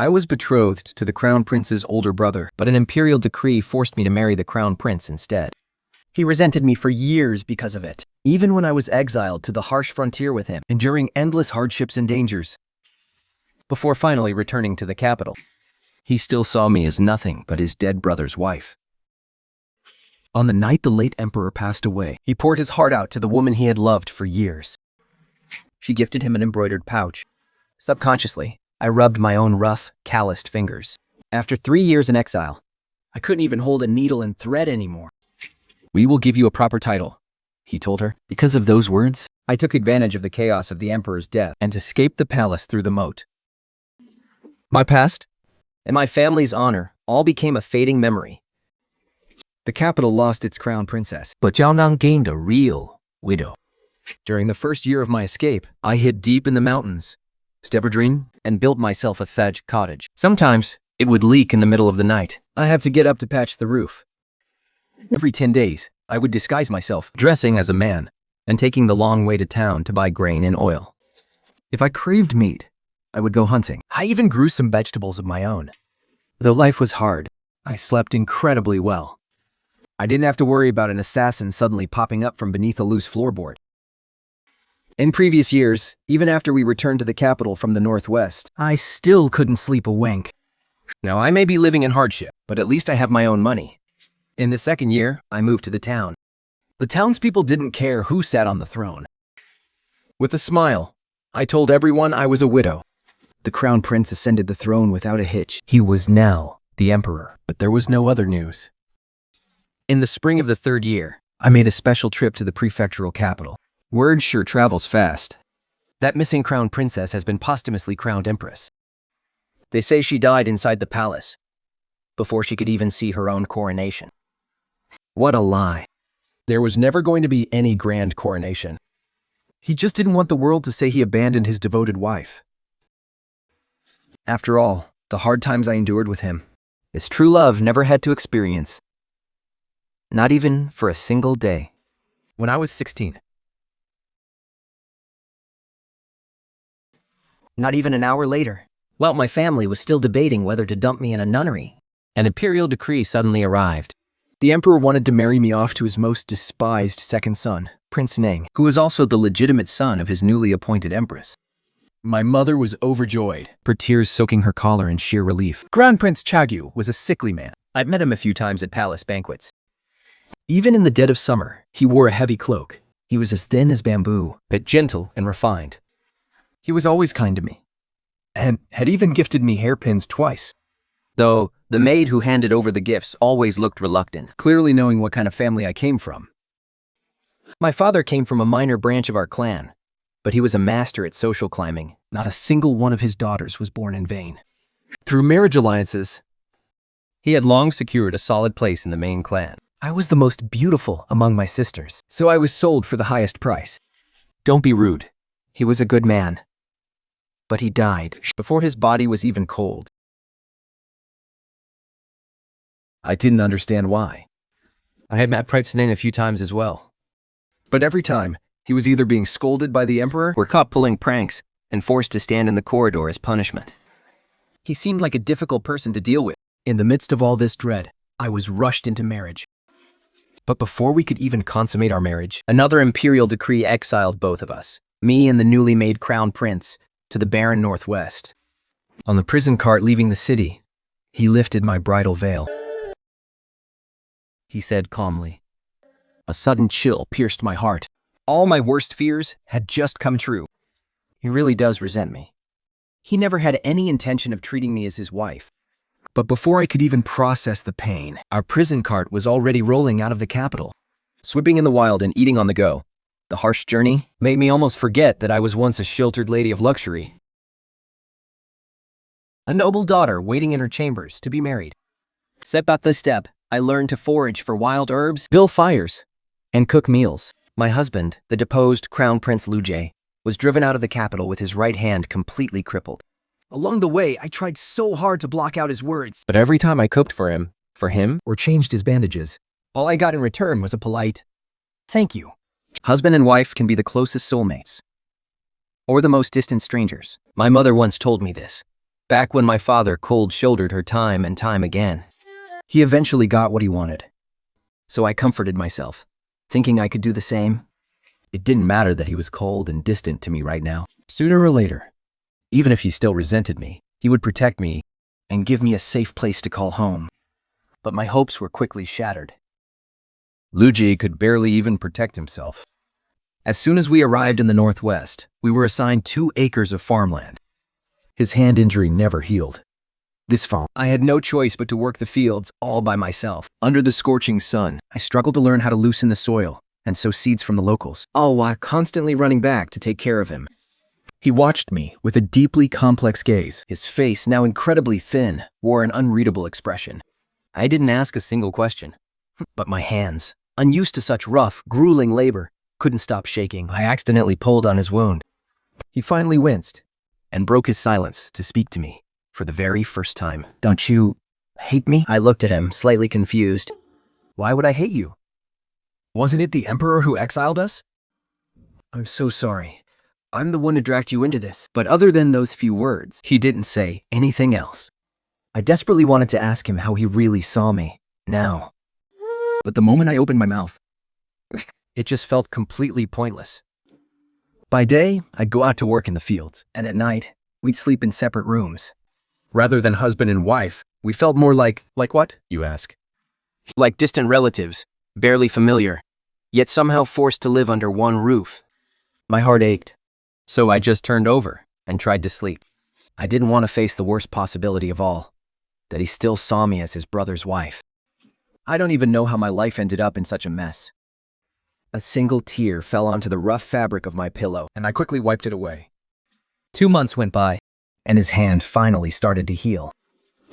I was betrothed to the crown prince's older brother, but an imperial decree forced me to marry the crown prince instead. He resented me for years because of it, even when I was exiled to the harsh frontier with him, enduring endless hardships and dangers. Before finally returning to the capital, he still saw me as nothing but his dead brother's wife. On the night the late emperor passed away, he poured his heart out to the woman he had loved for years. She gifted him an embroidered pouch. Subconsciously, I rubbed my own rough, calloused fingers. After 3 years in exile, I couldn't even hold a needle and thread anymore. "We will give you a proper title," he told her. Because of those words, I took advantage of the chaos of the emperor's death and escaped the palace through the moat. My past and my family's honor all became a fading memory. The capital lost its crown princess, but Jiaonang gained a real widow. During the first year of my escape, I hid deep in the mountains, Steverdream, and built myself a thatched cottage. Sometimes, it would leak in the middle of the night. I have to get up to patch the roof. Every 10 days, I would disguise myself, dressing as a man, and taking the long way to town to buy grain and oil. If I craved meat, I would go hunting. I even grew some vegetables of my own. Though life was hard, I slept incredibly well. I didn't have to worry about an assassin suddenly popping up from beneath a loose floorboard. In previous years, even after we returned to the capital from the northwest, I still couldn't sleep a wink. Now I may be living in hardship, but at least I have my own money. In the second year, I moved to the town. The townspeople didn't care who sat on the throne. With a smile, I told everyone I was a widow. The crown prince ascended the throne without a hitch. He was now the emperor, but there was no other news. In the spring of the third year, I made a special trip to the prefectural capital. Word sure travels fast. That missing crown princess has been posthumously crowned empress. They say she died inside the palace, before she could even see her own coronation. What a lie. There was never going to be any grand coronation. He just didn't want the world to say he abandoned his devoted wife. After all, the hard times I endured with him, his true love never had to experience. Not even for a single day. When I was 16. Not even an hour later, while my family was still debating whether to dump me in a nunnery, an imperial decree suddenly arrived. The emperor wanted to marry me off to his most despised second son, Prince Neng, who was also the legitimate son of his newly appointed empress. My mother was overjoyed, her tears soaking her collar in sheer relief. Grand Prince Chagyu was a sickly man. I'd met him a few times at palace banquets. Even in the dead of summer, he wore a heavy cloak. He was as thin as bamboo, but gentle and refined. He was always kind to me, and had even gifted me hairpins twice. Though the maid who handed over the gifts always looked reluctant, clearly knowing what kind of family I came from. My father came from a minor branch of our clan, but he was a master at social climbing. Not a single one of his daughters was born in vain. Through marriage alliances, he had long secured a solid place in the main clan. I was the most beautiful among my sisters, so I was sold for the highest price. Don't be rude. He was a good man. But he died before his body was even cold. I didn't understand why. I had met Prince Neng a few times as well. But every time, he was either being scolded by the emperor or caught pulling pranks and forced to stand in the corridor as punishment. He seemed like a difficult person to deal with. In the midst of all this dread, I was rushed into marriage. But before we could even consummate our marriage, another imperial decree exiled both of us, me and the newly made crown prince, to the barren northwest. On the prison cart leaving the city, he lifted my bridal veil. He said calmly. A sudden chill pierced my heart. All my worst fears had just come true. He really does resent me. He never had any intention of treating me as his wife. But before I could even process the pain, our prison cart was already rolling out of the capital. Swimming in the wild and eating on the go, the harsh journey made me almost forget that I was once a sheltered lady of luxury. A noble daughter waiting in her chambers to be married. Step by step, I learned to forage for wild herbs, build fires, and cook meals. My husband, the deposed Crown Prince Lujie, was driven out of the capital with his right hand completely crippled. Along the way, I tried so hard to block out his words. But every time I cooked for him, or changed his bandages, all I got in return was a polite, "Thank you." Husband and wife can be the closest soulmates, or the most distant strangers. My mother once told me this. back when my father cold-shouldered her time and time again. He eventually got what he wanted. So I comforted myself, thinking I could do the same. It didn't matter that he was cold and distant to me right now. Sooner or later, even if he still resented me, he would protect me and give me a safe place to call home. But my hopes were quickly shattered. Luigi could barely even protect himself. As soon as we arrived in the Northwest, we were assigned 2 acres of farmland. His hand injury never healed. This fall, I had no choice but to work the fields all by myself. Under the scorching sun, I struggled to learn how to loosen the soil and sow seeds from the locals, all while constantly running back to take care of him. He watched me with a deeply complex gaze. His face, now incredibly thin, wore an unreadable expression. I didn't ask a single question, but my hands, unused to such rough, grueling labor, couldn't stop shaking. I accidentally pulled on his wound. He finally winced and broke his silence to speak to me for the very first time. "Don't you hate me?" I looked at him, slightly confused. "Why would I hate you? Wasn't it the Emperor who exiled us?" "I'm so sorry. I'm the one who dragged you into this." But other than those few words, he didn't say anything else. I desperately wanted to ask him how he really saw me now. But the moment I opened my mouth, it just felt completely pointless. By day, I'd go out to work in the fields, and at night, we'd sleep in separate rooms. Rather than husband and wife, we felt more like what, you ask? Like distant relatives, barely familiar, yet somehow forced to live under one roof. My heart ached, so I just turned over and tried to sleep. I didn't want to face the worst possibility of all, that he still saw me as his brother's wife. I don't even know how my life ended up in such a mess. A single tear fell onto the rough fabric of my pillow, and I quickly wiped it away. 2 months went by, and his hand finally started to heal.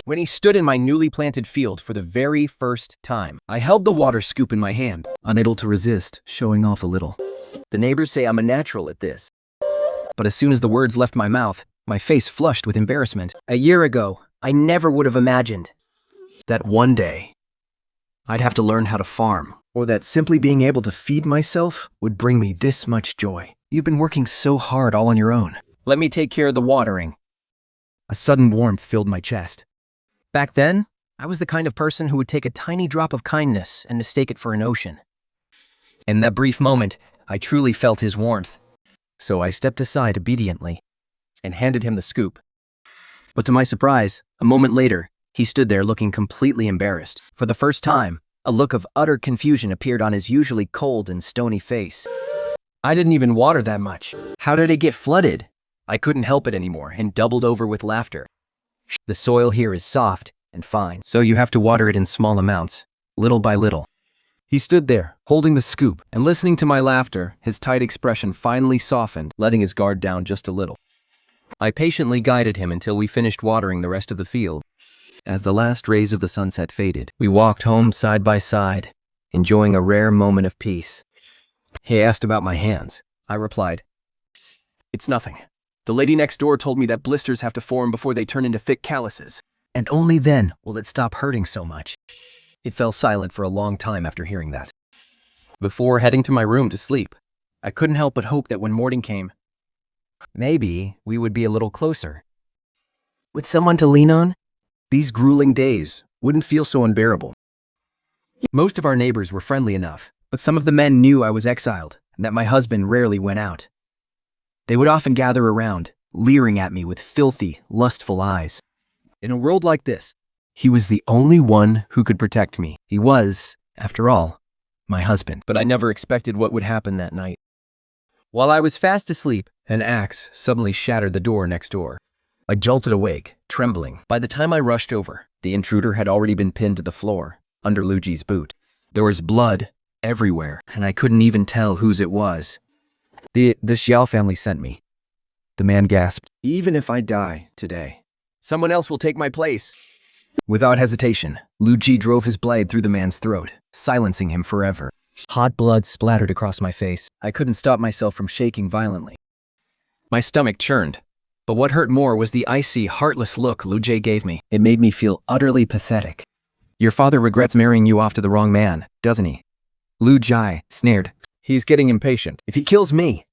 When he stood in my newly planted field for the very first time, I held the water scoop in my hand, unable to resist showing off a little. The neighbors say I'm a natural at this. But as soon as the words left my mouth, my face flushed with embarrassment. A year ago, I never would have imagined that one day I'd have to learn how to farm, or that simply being able to feed myself would bring me this much joy. You've been working so hard all on your own. Let me take care of the watering. A sudden warmth filled my chest. Back then, I was the kind of person who would take a tiny drop of kindness and mistake it for an ocean. In that brief moment, I truly felt his warmth. So I stepped aside obediently and handed him the scoop. But to my surprise, a moment later, he stood there looking completely embarrassed. For the first time, a look of utter confusion appeared on his usually cold and stony face. I didn't even water that much. How did it get flooded? I couldn't help it anymore and doubled over with laughter. The soil here is soft and fine, so you have to water it in small amounts, little by little. He stood there, holding the scoop, and listening to my laughter, his tight expression finally softened, letting his guard down just a little. I patiently guided him until we finished watering the rest of the field. As the last rays of the sunset faded, we walked home side by side, enjoying a rare moment of peace. He asked about my hands. I replied, "It's nothing. The lady next door told me that blisters have to form before they turn into thick calluses, and only then will it stop hurting so much." He fell silent for a long time after hearing that. Before heading to my room to sleep, I couldn't help but hope that when morning came, maybe we would be a little closer. With someone to lean on, these grueling days wouldn't feel so unbearable. Most of our neighbors were friendly enough, but some of the men knew I was exiled and that my husband rarely went out. They would often gather around, leering at me with filthy, lustful eyes. In a world like this, he was the only one who could protect me. He was, after all, my husband. But I never expected what would happen that night. While I was fast asleep, an axe suddenly shattered the door next door. I jolted awake, trembling. By the time I rushed over, the intruder had already been pinned to the floor, under Luigi's boot. There was blood everywhere, and I couldn't even tell whose it was. The Xiao family sent me. The man gasped. "Even if I die today, someone else will take my place." Without hesitation, Luigi drove his blade through the man's throat, silencing him forever. Hot blood splattered across my face. I couldn't stop myself from shaking violently. My stomach churned. But what hurt more was the icy, heartless look Luigi gave me. It made me feel utterly pathetic. "Your father regrets marrying you off to the wrong man, doesn't he?" Luigi sneered. "He's getting impatient. If he kills me,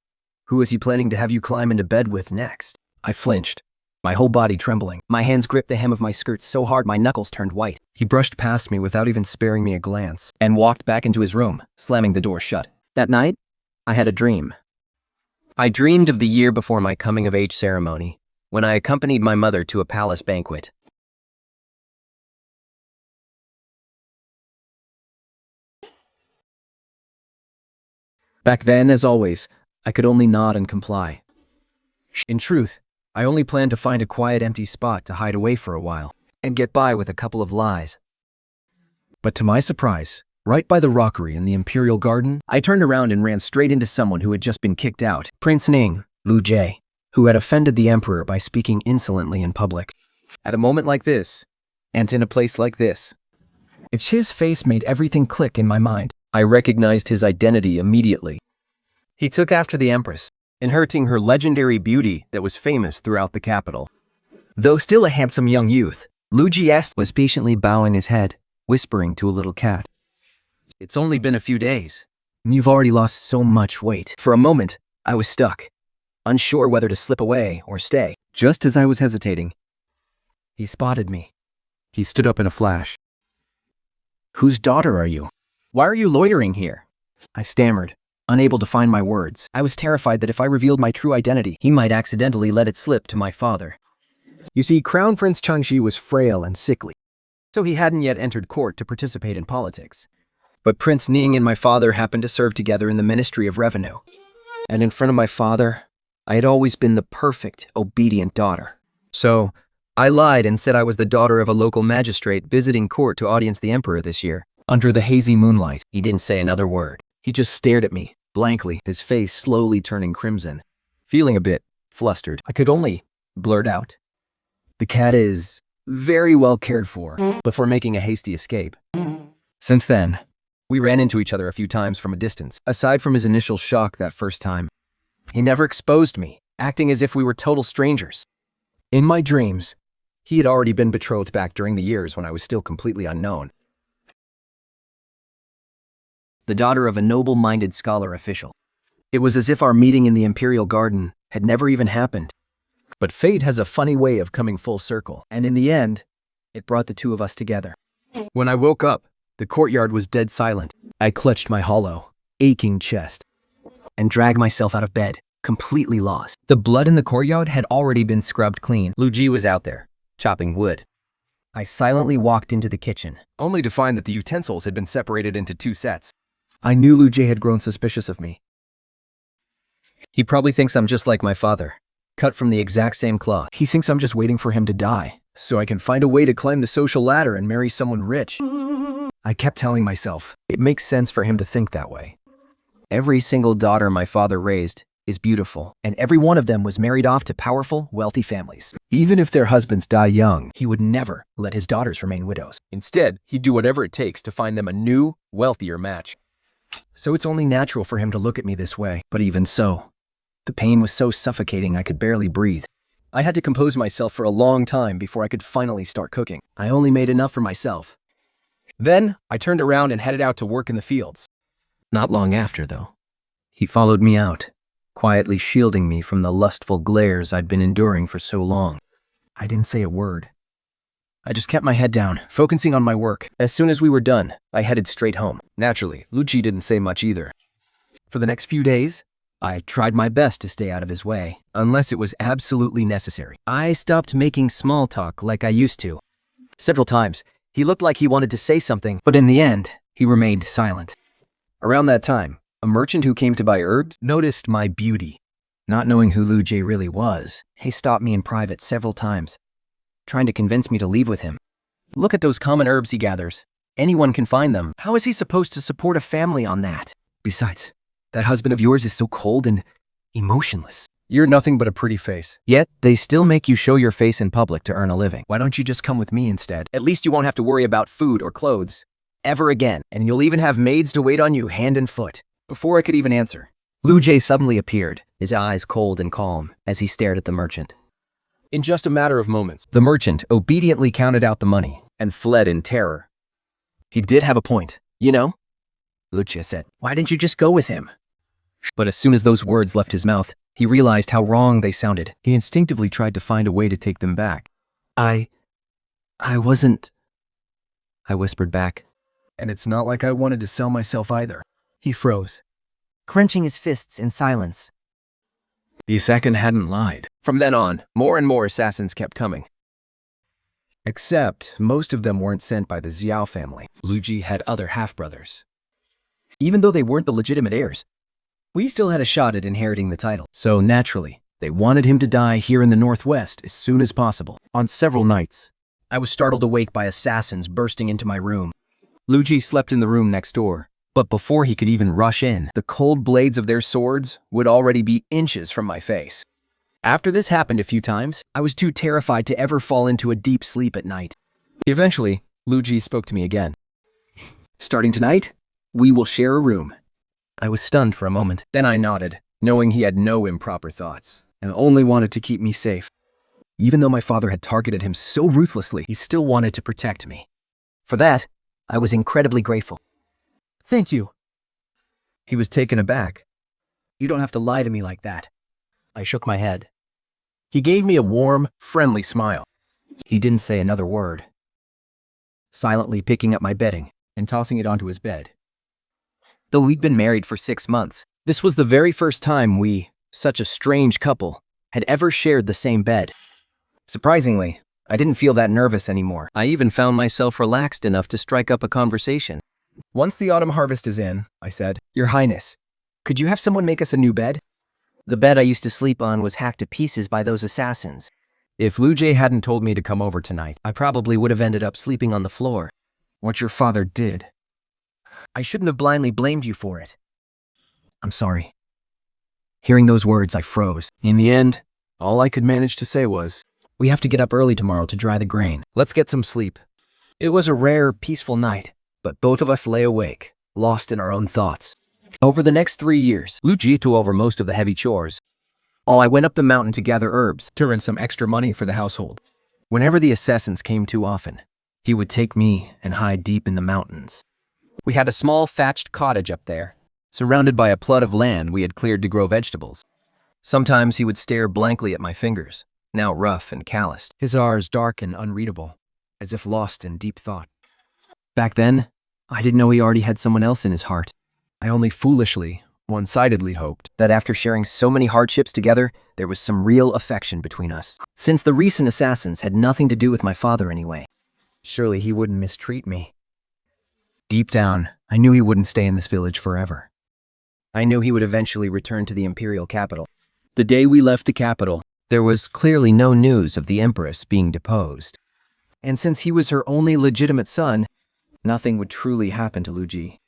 who is he planning to have you climb into bed with next?" I flinched. my whole body trembling. My hands gripped the hem of my skirt so hard my knuckles turned white. He brushed past me without even sparing me a glance and walked back into his room, slamming the door shut. That night, I had a dream. I dreamed of the year before my coming-of-age ceremony, when I accompanied my mother to a palace banquet. Back then, as always, I could only nod and comply. In truth, I only planned to find a quiet, empty spot to hide away for a while and get by with a couple of lies. But to my surprise, right by the rockery in the Imperial Garden, I turned around and ran straight into someone who had just been kicked out, Prince Ning, Lu Jie, who had offended the Emperor by speaking insolently in public. At a moment like this, and in a place like this, if his face made everything click in my mind, I recognized his identity immediately. He took after the Empress, inheriting her legendary beauty that was famous throughout the capital. Though still a handsome young youth, Lu Jie was patiently bowing his head, whispering to a little cat. It's only been a few days, and you've already lost so much weight. For a moment, I was stuck, unsure whether to slip away or stay. Just as I was hesitating, he spotted me. He stood up in a flash. Whose daughter are you? Why are you loitering here? I stammered, unable to find my words. I was terrified that if I revealed my true identity, he might accidentally let it slip to my father. You see, Crown Prince Changxi was frail and sickly, so he hadn't yet entered court to participate in politics. But Prince Ning and my father happened to serve together in the Ministry of Revenue. And in front of my father, I had always been the perfect, obedient daughter. So, I lied and said I was the daughter of a local magistrate visiting court to audience the Emperor this year. Under the hazy moonlight, he didn't say another word. He just stared at me, blankly, his face slowly turning crimson. Feeling a bit flustered, I could only blurt out, "The cat is very well cared for," before making a hasty escape. Since then, we ran into each other a few times from a distance. Aside from his initial shock that first time, he never exposed me, acting as if we were total strangers. In my dreams, he had already been betrothed back during the years when I was still completely unknown. The daughter of a noble-minded scholar official. It was as if our meeting in the Imperial Garden had never even happened. But fate has a funny way of coming full circle, and in the end, it brought the two of us together. When I woke up, the courtyard was dead silent. I clutched my hollow, aching chest and dragged myself out of bed, completely lost. The blood in the courtyard had already been scrubbed clean. Lu Jie was out there, chopping wood. I silently walked into the kitchen, only to find that the utensils had been separated into two sets. I knew Lu Jie had grown suspicious of me. He probably thinks I'm just like my father, cut from the exact same cloth. He thinks I'm just waiting for him to die, so I can find a way to climb the social ladder and marry someone rich. I kept telling myself, it makes sense for him to think that way. Every single daughter my father raised is beautiful, and every one of them was married off to powerful, wealthy families. Even if their husbands die young, he would never let his daughters remain widows. Instead, he'd do whatever it takes to find them a new, wealthier match. So it's only natural for him to look at me this way. But even so, the pain was so suffocating I could barely breathe. I had to compose myself for a long time before I could finally start cooking. I only made enough for myself. Then, I turned around and headed out to work in the fields. Not long after, though, he followed me out, quietly shielding me from the lustful glares I'd been enduring for so long. I didn't say a word. I just kept my head down, focusing on my work. As soon as we were done, I headed straight home. Naturally, Lu Jie didn't say much either. For the next few days, I tried my best to stay out of his way, unless it was absolutely necessary. I stopped making small talk like I used to. Several times, he looked like he wanted to say something, but in the end, he remained silent. Around that time, a merchant who came to buy herbs noticed my beauty. Not knowing who Lu Jie really was, he stopped me in private several times, trying to convince me to leave with him. Look at those common herbs he gathers. Anyone can find them. How is he supposed to support a family on that? Besides, that husband of yours is so cold and emotionless. You're nothing but a pretty face. Yet, they still make you show your face in public to earn a living. Why don't you just come with me instead? At least you won't have to worry about food or clothes ever again, and you'll even have maids to wait on you hand and foot. Before I could even answer, Lu Jie suddenly appeared, his eyes cold and calm as he stared at the merchant. In just a matter of moments, the merchant obediently counted out the money and fled in terror. He did have a point, you know? Lu Jie said, "Why didn't you just go with him?" But as soon as those words left his mouth, he realized how wrong they sounded. He instinctively tried to find a way to take them back. I wasn't, I whispered back. And it's not like I wanted to sell myself either. He froze, clenching his fists in silence. The assassin hadn't lied. From then on, more and more assassins kept coming. Except, most of them weren't sent by the Xiao family. Lu Ji had other half-brothers. Even though they weren't the legitimate heirs, we still had a shot at inheriting the title. So naturally, they wanted him to die here in the Northwest as soon as possible. On several nights, I was startled awake by assassins bursting into my room. Lu Ji slept in the room next door, but before he could even rush in, the cold blades of their swords would already be inches from my face. After this happened a few times, I was too terrified to ever fall into a deep sleep at night. Eventually, Lu Ji spoke to me again. Starting tonight, we will share a room. I was stunned for a moment. Then I nodded, knowing he had no improper thoughts, and only wanted to keep me safe. Even though my father had targeted him so ruthlessly, he still wanted to protect me. For that, I was incredibly grateful. Thank you. He was taken aback. You don't have to lie to me like that. I shook my head. He gave me a warm, friendly smile. He didn't say another word, silently picking up my bedding and tossing it onto his bed. Though we'd been married for 6 months, this was the very first time we, such a strange couple, had ever shared the same bed. Surprisingly, I didn't feel that nervous anymore. I even found myself relaxed enough to strike up a conversation. Once the autumn harvest is in, I said, Your Highness, could you have someone make us a new bed? The bed I used to sleep on was hacked to pieces by those assassins. If Lu Jie hadn't told me to come over tonight, I probably would have ended up sleeping on the floor. What your father did. I shouldn't have blindly blamed you for it. I'm sorry. Hearing those words, I froze. In the end, all I could manage to say was, We have to get up early tomorrow to dry the grain. Let's get some sleep. It was a rare, peaceful night, but both of us lay awake, lost in our own thoughts. Over the next 3 years, Lu Ji took over most of the heavy chores. While I went up the mountain to gather herbs to earn some extra money for the household. Whenever the assassins came too often, he would take me and hide deep in the mountains. We had a small thatched cottage up there, surrounded by a plot of land we had cleared to grow vegetables. Sometimes he would stare blankly at my fingers, now rough and calloused, his eyes dark and unreadable, as if lost in deep thought. Back then, I didn't know he already had someone else in his heart. I only foolishly, one-sidedly hoped that after sharing so many hardships together, there was some real affection between us. Since the recent assassins had nothing to do with my father anyway, surely he wouldn't mistreat me. Deep down, I knew he wouldn't stay in this village forever. I knew he would eventually return to the imperial capital. The day we left the capital, there was clearly no news of the empress being deposed. And since he was her only legitimate son, nothing would truly happen to Lu Ji.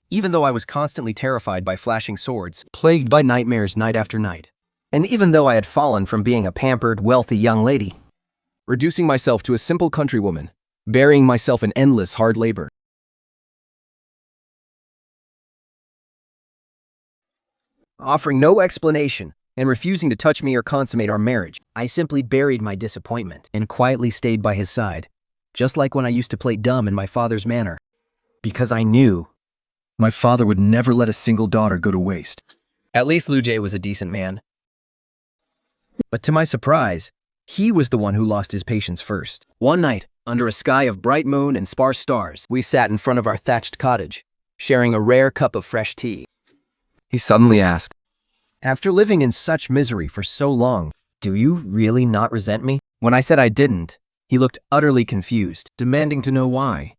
Even though I was constantly terrified by flashing swords, plagued by nightmares night after night, and even though I had fallen from being a pampered, wealthy young lady, reducing myself to a simple countrywoman, burying myself in endless hard labor, offering no explanation, and refusing to touch me or consummate our marriage, I simply buried my disappointment and quietly stayed by his side, just like when I used to play dumb in my father's manor, because I knew my father would never let a single daughter go to waste. At least Lu Jie was a decent man. But to my surprise, he was the one who lost his patience first. One night, under a sky of bright moon and sparse stars, we sat in front of our thatched cottage, sharing a rare cup of fresh tea. He suddenly asked, After living in such misery for so long, do you really not resent me? When I said I didn't, he looked utterly confused, demanding to know why.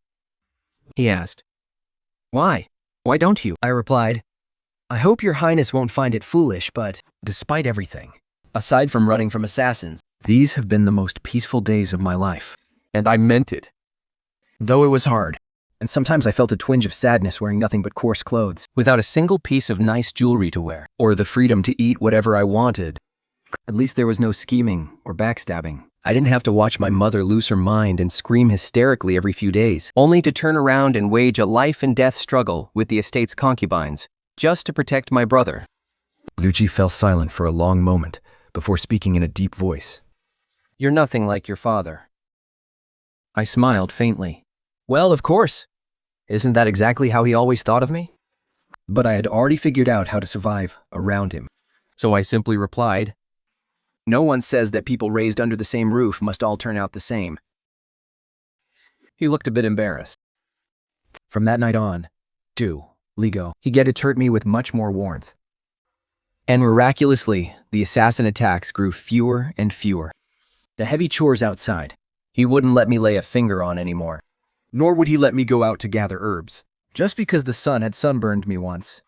He asked, Why? Why don't you? I replied, I hope your highness won't find it foolish, but despite everything, aside from running from assassins, these have been the most peaceful days of my life. And I meant it. Though it was hard, and sometimes I felt a twinge of sadness wearing nothing but coarse clothes, without a single piece of nice jewelry to wear, or the freedom to eat whatever I wanted. At least there was no scheming or backstabbing. I didn't have to watch my mother lose her mind and scream hysterically every few days, only to turn around and wage a life-and-death struggle with the estate's concubines, just to protect my brother. Lu Ji fell silent for a long moment, before speaking in a deep voice. You're nothing like your father. I smiled faintly. Well, of course. Isn't that exactly how he always thought of me? but I had already figured out how to survive around him. So I simply replied, "No one says that people raised under the same roof must all turn out the same." He looked a bit embarrassed. From that night on, Ligo, he get to hurt me with much more warmth. And miraculously, the assassin attacks grew fewer and fewer. The heavy chores outside, he wouldn't let me lay a finger on anymore. Nor would he let me go out to gather herbs, just because the sun had sunburned me once.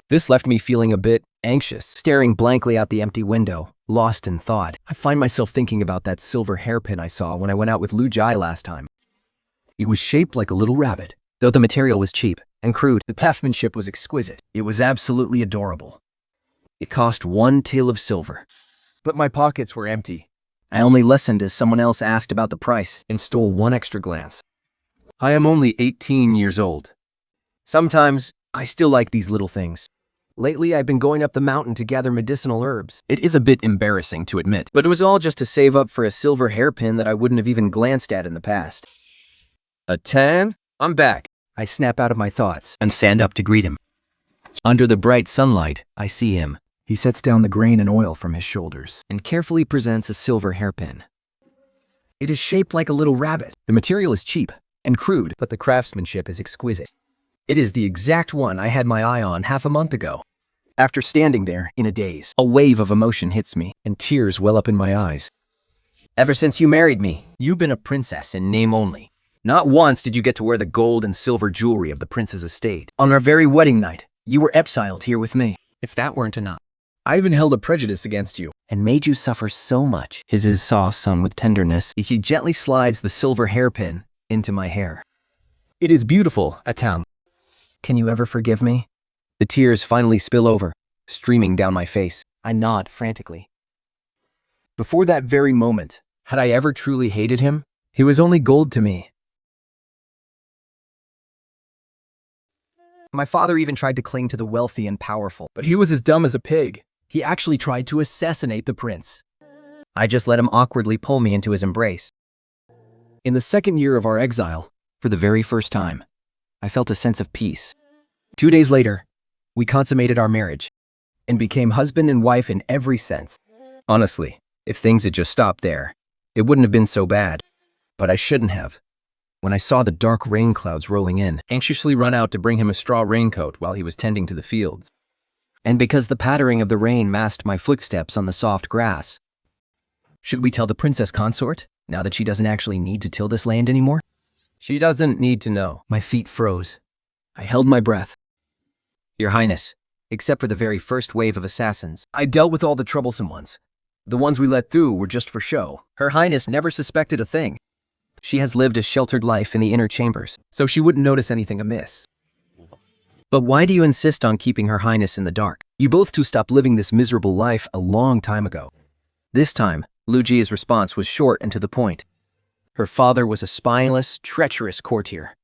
This left me feeling a bit anxious, staring blankly out the empty window, lost in thought. I find myself thinking about that silver hairpin I saw when I went out with Lu Jai last time. It was shaped like a little rabbit. Though the material was cheap and crude, the craftsmanship was exquisite. It was absolutely adorable. It cost 1 till of silver. But my pockets were empty. I only listened as someone else asked about the price and stole one extra glance. I am only 18 years old. Sometimes, I still like these little things. Lately, I've been going up the mountain to gather medicinal herbs. It is a bit embarrassing to admit, but it was all just to save up for a silver hairpin that I wouldn't have even glanced at in the past. A 10? I'm back. I snap out of my thoughts and stand up to greet him. Under the bright sunlight, I see him. He sets down the grain and oil from his shoulders and carefully presents a silver hairpin. It is shaped like a little rabbit. The material is cheap and crude, but the craftsmanship is exquisite. It is the exact one I had my eye on half a month ago. After standing there in a daze, a wave of emotion hits me and tears well up in my eyes. Ever since you married me, you've been a princess in name only. Not once did you get to wear the gold and silver jewelry of the prince's estate. On our very wedding night, you were exiled here with me. If that weren't enough, I even held a prejudice against you and made you suffer so much. His soft sung with tenderness, he gently slides the silver hairpin into my hair. It is beautiful, Atam. Can you ever forgive me? The tears finally spill over, streaming down my face. I nod frantically. Before that very moment, had I ever truly hated him? He was only gold to me. My father even tried to cling to the wealthy and powerful, but he was as dumb as a pig. He actually tried to assassinate the prince. I just let him awkwardly pull me into his embrace. In the second year of our exile, for the very first time, I felt a sense of peace. 2 days later, we consummated our marriage and became husband and wife in every sense. Honestly, if things had just stopped there, it wouldn't have been so bad. But I shouldn't have. When I saw the dark rain clouds rolling in, anxiously run out to bring him a straw raincoat while he was tending to the fields. And because the pattering of the rain masked my footsteps on the soft grass. Should we tell the princess consort, now that she doesn't actually need to till this land anymore? She doesn't need to know. My feet froze. I held my breath. Your Highness, except for the very first wave of assassins, I dealt with all the troublesome ones. The ones we let through were just for show. Her Highness never suspected a thing. She has lived a sheltered life in the inner chambers, so she wouldn't notice anything amiss. But why do you insist on keeping Her Highness in the dark? You both two stopped living this miserable life a long time ago. This time, Lu Ji's response was short and to the point. Her father was a spineless, treacherous courtier.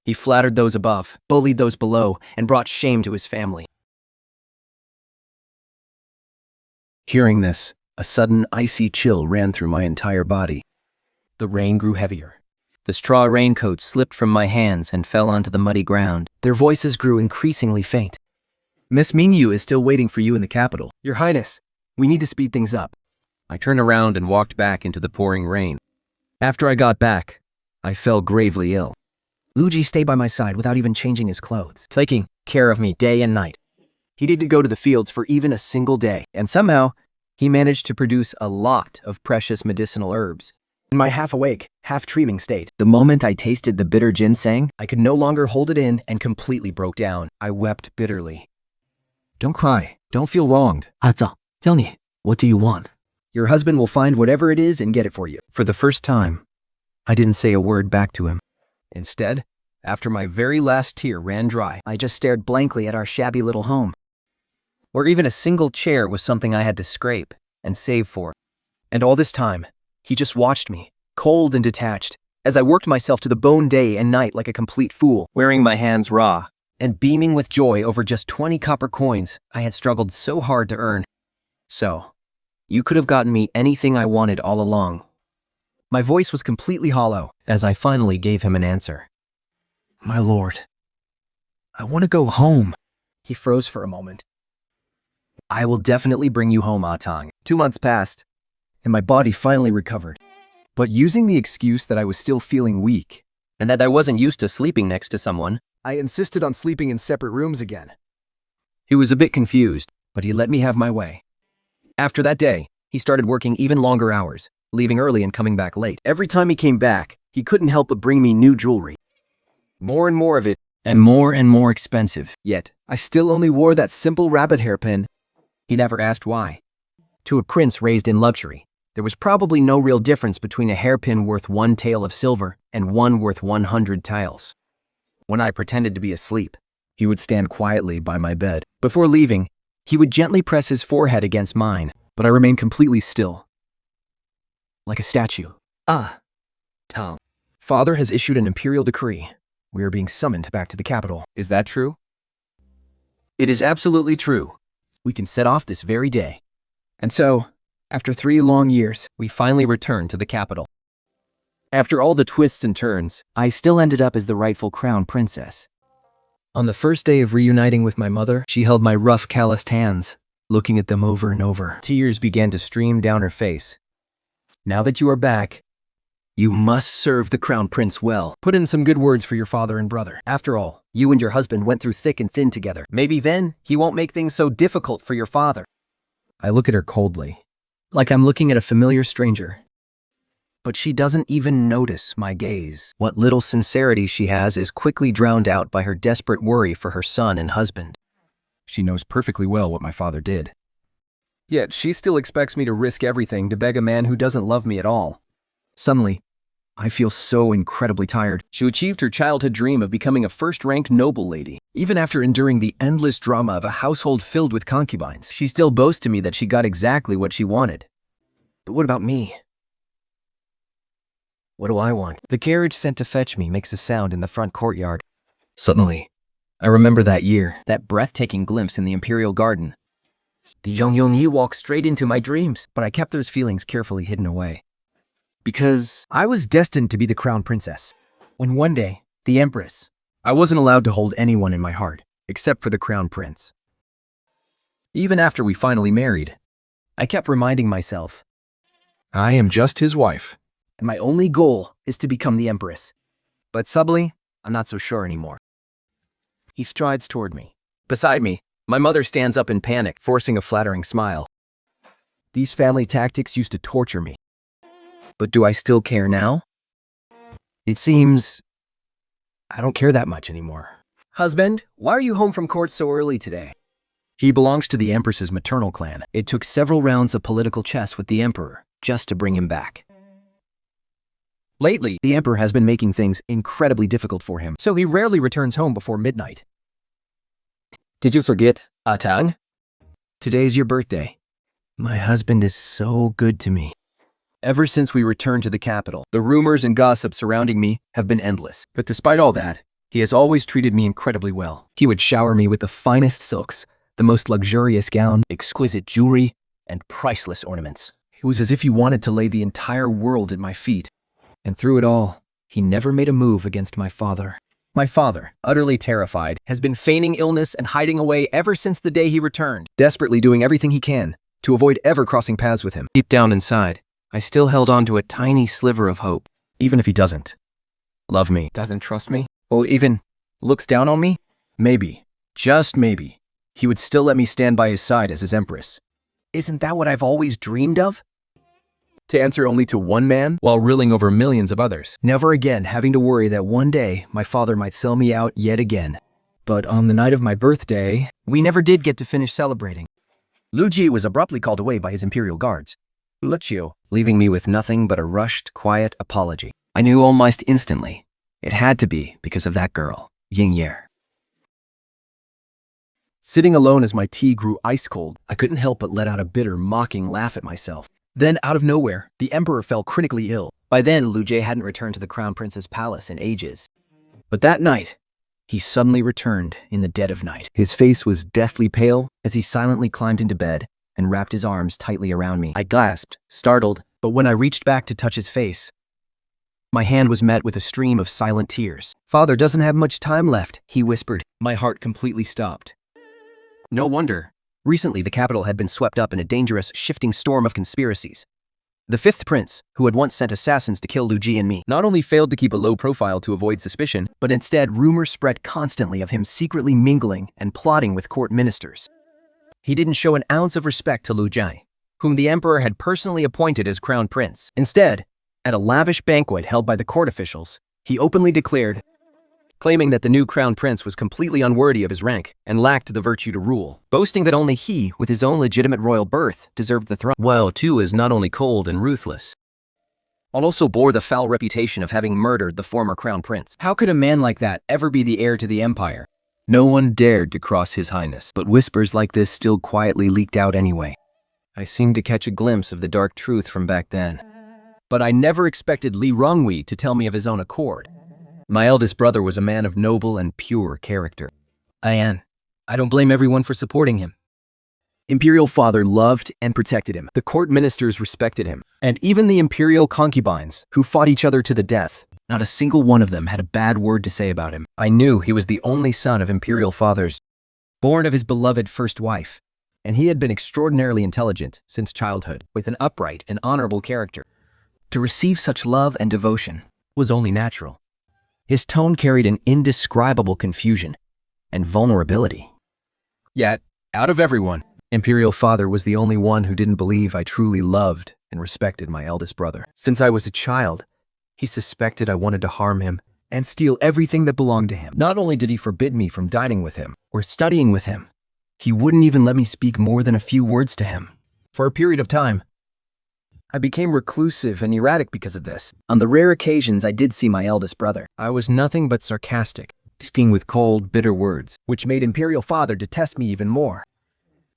He flattered those above, bullied those below, and brought shame to his family. Hearing this, a sudden icy chill ran through my entire body. The rain grew heavier. The straw raincoat slipped from my hands and fell onto the muddy ground. Their voices grew increasingly faint. Miss Mingyu is still waiting for you in the capital. Your Highness, we need to speed things up. I turned around and walked back into the pouring rain. After I got back, I fell gravely ill. Lu Ji stayed by my side without even changing his clothes, taking care of me day and night. He didn't go to the fields for even a single day, and somehow, he managed to produce a lot of precious medicinal herbs. In my half-awake, half-dreaming state, the moment I tasted the bitter ginseng, I could no longer hold it in and completely broke down. I wept bitterly. Don't cry. Don't feel wronged. Tell me, what do you want? Your husband will find whatever it is and get it for you. For the first time, I didn't say a word back to him. Instead, after my very last tear ran dry, I just stared blankly at our shabby little home, where even a single chair was something I had to scrape and save for. And all this time, he just watched me, cold and detached, as I worked myself to the bone day and night like a complete fool, wearing my hands raw and beaming with joy over just 20 copper coins I had struggled so hard to earn. So, you could have gotten me anything I wanted all along. My voice was completely hollow as I finally gave him an answer. My lord, I want to go home. He froze for a moment. I will definitely bring you home, Atang. 2 months passed, and my body finally recovered. But using the excuse that I was still feeling weak, and that I wasn't used to sleeping next to someone, I insisted on sleeping in separate rooms again. He was a bit confused, but he let me have my way. After that day, he started working even longer hours, leaving early and coming back late. Every time he came back, he couldn't help but bring me new jewelry. More and more of it, and more expensive. Yet, I still only wore that simple rabbit hairpin. He never asked why. To a prince raised in luxury, there was probably no real difference between a hairpin worth 1 tael of silver and one worth 100 tiles. When I pretended to be asleep, he would stand quietly by my bed. Before leaving, he would gently press his forehead against mine, but I remained completely still, like a statue. Tang. Father has issued an imperial decree. We are being summoned back to the capital. Is that true? It is absolutely true. We can set off this very day. And so, after 3 long years, we finally returned to the capital. After all the twists and turns, I still ended up as the rightful crown princess. On the first day of reuniting with my mother, she held my rough, calloused hands, looking at them over and over. Tears began to stream down her face. Now that you are back, you must serve the crown prince well. Put in some good words for your father and brother. After all, you and your husband went through thick and thin together. Maybe then he won't make things so difficult for your father. I look at her coldly, like I'm looking at a familiar stranger. But she doesn't even notice my gaze. What little sincerity she has is quickly drowned out by her desperate worry for her son and husband. She knows perfectly well what my father did. Yet she still expects me to risk everything to beg a man who doesn't love me at all. Suddenly, I feel so incredibly tired. She achieved her childhood dream of becoming a first-rank noble lady. Even after enduring the endless drama of a household filled with concubines, she still boasts to me that she got exactly what she wanted. But what about me? What do I want? The carriage sent to fetch me makes a sound in the front courtyard. Suddenly, I remember that year, that breathtaking glimpse in the Imperial Garden. The Zhongyongyi walked straight into my dreams, but I kept those feelings carefully hidden away. Because I was destined to be the crown princess. When one day, the empress, I wasn't allowed to hold anyone in my heart, except for the crown prince. Even after we finally married, I kept reminding myself, I am just his wife, and my only goal is to become the empress. But subtly, I'm not so sure anymore. He strides toward me. Beside me, my mother stands up in panic, forcing a flattering smile. These family tactics used to torture me. But do I still care now? It seems I don't care that much anymore. Husband, why are you home from court so early today? He belongs to the Empress's maternal clan. It took several rounds of political chess with the Emperor just to bring him back. Lately, the Emperor has been making things incredibly difficult for him, so he rarely returns home before midnight. Did you forget, Atang? Today's your birthday. My husband is so good to me. Ever since we returned to the capital, the rumors and gossip surrounding me have been endless. But despite all that, he has always treated me incredibly well. He would shower me with the finest silks, the most luxurious gown, exquisite jewelry, and priceless ornaments. It was as if he wanted to lay the entire world at my feet. And through it all, he never made a move against my father. My father, utterly terrified, has been feigning illness and hiding away ever since the day he returned, desperately doing everything he can to avoid ever crossing paths with him. Deep down inside, I still held on to a tiny sliver of hope. Even if he doesn't love me, doesn't trust me, or even looks down on me, maybe, just maybe, he would still let me stand by his side as his empress. Isn't that what I've always dreamed of? To answer only to one man while ruling over millions of others. Never again having to worry that one day my father might sell me out yet again. But on the night of my birthday, we never did get to finish celebrating. Lu Ji was abruptly called away by his imperial guards, leaving me with nothing but a rushed, quiet apology. I knew almost instantly it had to be because of that girl, Ying Ye. Sitting alone as my tea grew ice cold, I couldn't help but let out a bitter, mocking laugh at myself. Then, out of nowhere, the emperor fell critically ill. By then, Lu Jie hadn't returned to the crown prince's palace in ages. But that night, he suddenly returned in the dead of night. His face was deathly pale as he silently climbed into bed and wrapped his arms tightly around me. I gasped, startled, but when I reached back to touch his face, my hand was met with a stream of silent tears. Father doesn't have much time left, he whispered. My heart completely stopped. No wonder. Recently, the capital had been swept up in a dangerous, shifting storm of conspiracies. The fifth prince, who had once sent assassins to kill Lu Ji and me, not only failed to keep a low profile to avoid suspicion, but instead rumors spread constantly of him secretly mingling and plotting with court ministers. He didn't show an ounce of respect to Lu Ji, whom the emperor had personally appointed as crown prince. Instead, at a lavish banquet held by the court officials, he openly declared, claiming that the new crown prince was completely unworthy of his rank and lacked the virtue to rule, boasting that only he, with his own legitimate royal birth, deserved the throne. Well, Tu is not only cold and ruthless, but also bore the foul reputation of having murdered the former crown prince. How could a man like that ever be the heir to the empire? No one dared to cross his highness, but whispers like this still quietly leaked out anyway. I seemed to catch a glimpse of the dark truth from back then. But I never expected Li Rongwei to tell me of his own accord. My eldest brother was a man of noble and pure character. I don't blame everyone for supporting him. Imperial father loved and protected him. The court ministers respected him. And even the imperial concubines, who fought each other to the death, not a single one of them had a bad word to say about him. I knew he was the only son of imperial fathers, born of his beloved first wife. And he had been extraordinarily intelligent since childhood, with an upright and honorable character. To receive such love and devotion was only natural. His tone carried an indescribable confusion and vulnerability. Yet, out of everyone, Imperial Father was the only one who didn't believe I truly loved and respected my eldest brother. Since I was a child, he suspected I wanted to harm him and steal everything that belonged to him. Not only did he forbid me from dining with him or studying with him, he wouldn't even let me speak more than a few words to him. For a period of time, I became reclusive and erratic because of this. On the rare occasions I did see my eldest brother, I was nothing but sarcastic, speaking with cold, bitter words, which made Imperial Father detest me even more.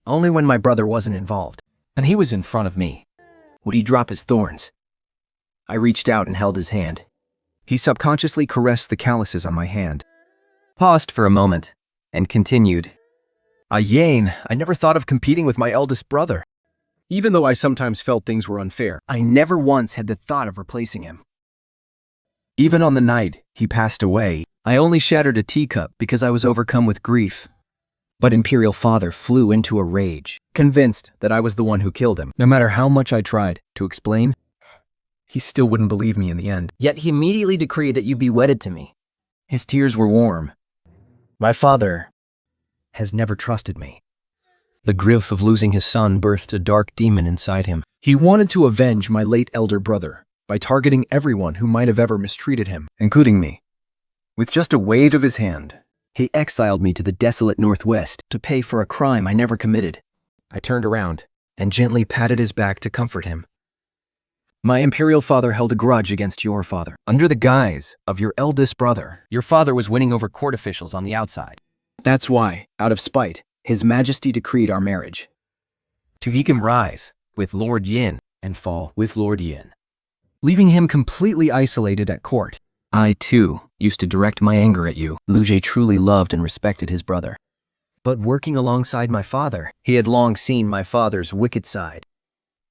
Only when my brother wasn't involved, and he was in front of me, would he drop his thorns. I reached out and held his hand. He subconsciously caressed the calluses on my hand, paused for a moment, and continued. Yane, I never thought of competing with my eldest brother. Even though I sometimes felt things were unfair, I never once had the thought of replacing him. Even on the night he passed away, I only shattered a teacup because I was overcome with grief. But Imperial Father flew into a rage, convinced that I was the one who killed him. No matter how much I tried to explain, he still wouldn't believe me in the end. Yet he immediately decreed that you be wedded to me. His tears were warm. My father has never trusted me. The grief of losing his son birthed a dark demon inside him. He wanted to avenge my late elder brother by targeting everyone who might have ever mistreated him, including me. With just a wave of his hand, he exiled me to the desolate Northwest to pay for a crime I never committed. I turned around and gently patted his back to comfort him. My Imperial Father held a grudge against your father. Under the guise of your eldest brother, your father was winning over court officials on the outside. That's why, out of spite, His Majesty decreed our marriage. To he can rise with Lord Yin and fall with Lord Yin, leaving him completely isolated at court. I, too, used to direct my anger at you. Lu Jie truly loved and respected his brother. But working alongside my father, he had long seen my father's wicked side.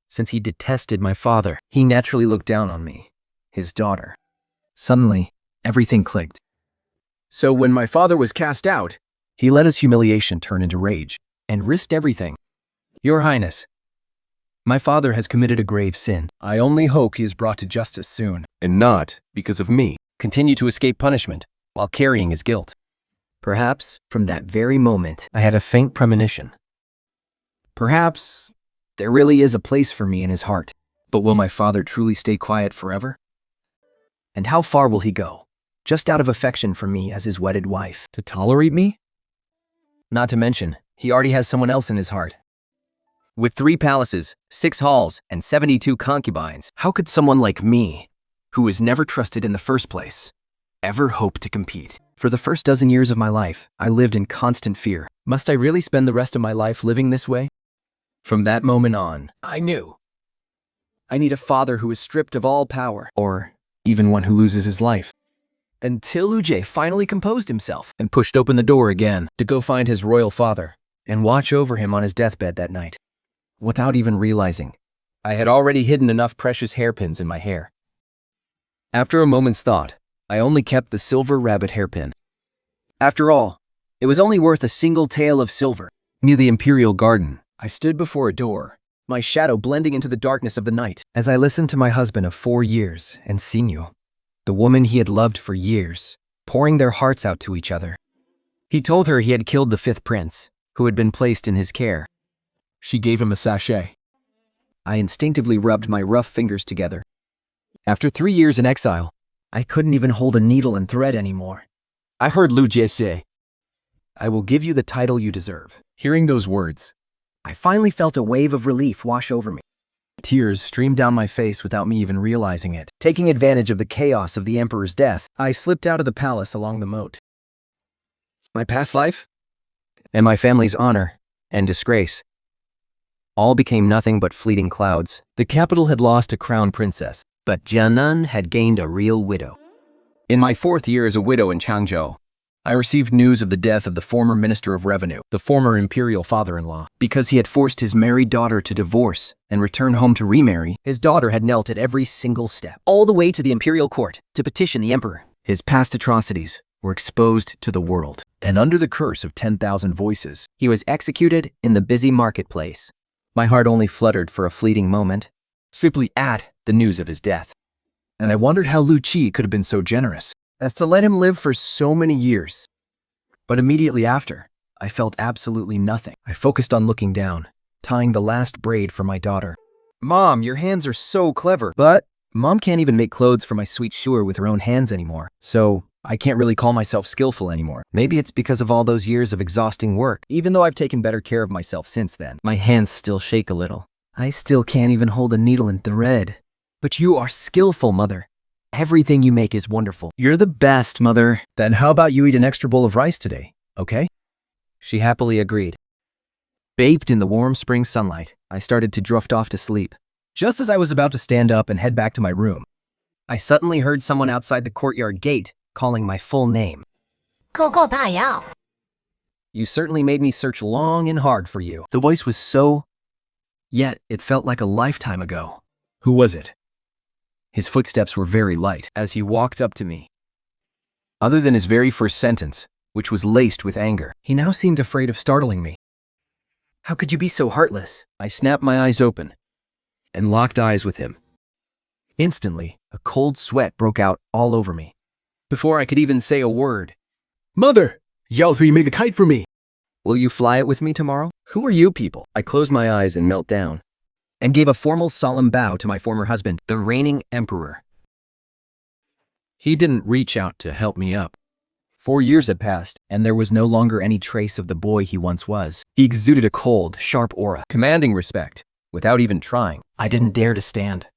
Since he detested my father, he naturally looked down on me, his daughter. Suddenly, everything clicked. So when my father was cast out, he let his humiliation turn into rage and risked everything. Your Highness, my father has committed a grave sin. I only hope he is brought to justice soon, and not because of me. Continue to escape punishment while carrying his guilt. Perhaps, from that very moment, I had a faint premonition. Perhaps there really is a place for me in his heart. But will my father truly stay quiet forever? And how far will he go, just out of affection for me as his wedded wife? To tolerate me? Not to mention, he already has someone else in his heart. With 3 palaces, 6 halls, and 72 concubines, how could someone like me, who was never trusted in the first place, ever hope to compete? For the first dozen years of my life, I lived in constant fear. Must I really spend the rest of my life living this way? From that moment on, I knew. I need a father who is stripped of all power, or even one who loses his life. Until Lu Jie finally composed himself and pushed open the door again to go find his royal father and watch over him on his deathbed that night. Without even realizing, I had already hidden enough precious hairpins in my hair. After a moment's thought, I only kept the silver rabbit hairpin. After all, it was only worth a single tael of silver. Near the imperial garden, I stood before a door, my shadow blending into the darkness of the night, as I listened to my husband of 4 years and Sinyu, the woman he had loved for years, pouring their hearts out to each other. He told her he had killed the 5th prince, who had been placed in his care. She gave him a sachet. I instinctively rubbed my rough fingers together. After 3 years in exile, I couldn't even hold a needle and thread anymore. I heard Lu Jie say, "I will give you the title you deserve." Hearing those words, I finally felt a wave of relief wash over me. Tears streamed down my face without me even realizing it. Taking advantage of the chaos of the emperor's death, I slipped out of the palace along the moat. My past life, and my family's honor and disgrace, all became nothing but fleeting clouds. The capital had lost a crown princess, but Jianan had gained a real widow. In my 4th year as a widow in Changzhou, I received news of the death of the former Minister of Revenue, the former imperial father-in-law. Because he had forced his married daughter to divorce and return home to remarry, his daughter had knelt at every single step, all the way to the imperial court, to petition the emperor. His past atrocities were exposed to the world, and under the curse of 10,000 voices, he was executed in the busy marketplace. My heart only fluttered for a fleeting moment, simply at the news of his death. And I wondered how Lu Qi could have been so generous as to let him live for so many years. But immediately after, I felt absolutely nothing. I focused on looking down, tying the last braid for my daughter. "Mom, your hands are so clever." But Mom can't even make clothes for my sweet Shure with her own hands anymore, so I can't really call myself skillful anymore. Maybe it's because of all those years of exhausting work. Even though I've taken better care of myself since then, my hands still shake a little. I still can't even hold a needle and thread. But you are skillful, Mother. Everything you make is wonderful. You're the best, Mother. Then how about you eat an extra bowl of rice today, okay? She happily agreed. Bathed in the warm spring sunlight, I started to drift off to sleep. Just as I was about to stand up and head back to my room, I suddenly heard someone outside the courtyard gate calling my full name. "Coco 大药." You certainly made me search long and hard for you. The voice was so... Yet it felt like a lifetime ago. Who was it? His footsteps were very light as he walked up to me. Other than his very first sentence, which was laced with anger, he now seemed afraid of startling me. "How could you be so heartless?" I snapped my eyes open and locked eyes with him. Instantly, a cold sweat broke out all over me. Before I could even say a word, "Mother, Yao Hui made a kite for me. Will you fly it with me tomorrow?" Who are you people? I closed my eyes and knelt down and gave a formal solemn bow to my former husband, the reigning emperor. He didn't reach out to help me up. 4 years had passed, and there was no longer any trace of the boy he once was. He exuded a cold, sharp aura, commanding respect, without even trying. I didn't dare to stand.